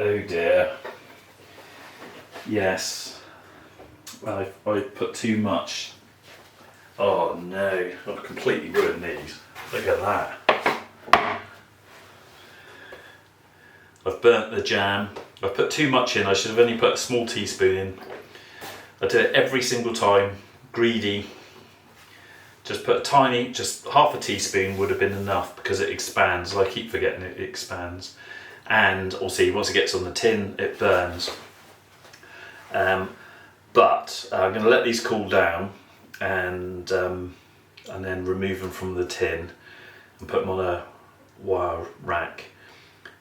Oh dear. Yes. I put too much. Oh no, I've completely ruined these. Look at that. I've burnt the jam. I've put too much in. I should have only put a small teaspoon in. I do it every single time. Greedy. Just put a tiny, just half a teaspoon would have been enough because it expands. I keep forgetting it expands. And also once it gets on the tin, it burns. But I'm going to let these cool down and then remove them from the tin and put them on a wire rack.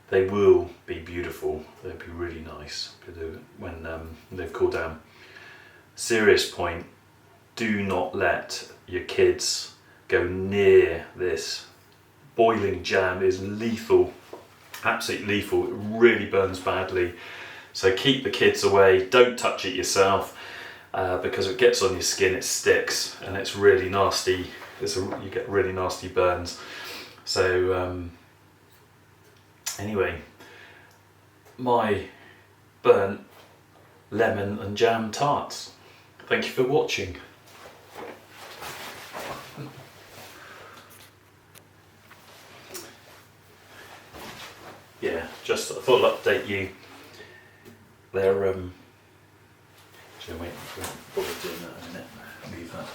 They will be beautiful. They'll be really nice when they've cooled down. Serious point, do not let your kids go near this. Boiling jam is lethal, absolutely lethal. It really burns badly. So keep the kids away, don't touch it yourself because it gets on your skin, it sticks and it's really nasty. You get really nasty burns. So anyway, my burnt lemon and jam tarts. Thank you for watching. Yeah, just I thought I'd update you. They're actually wait before we're doing that in a minute. Leave that.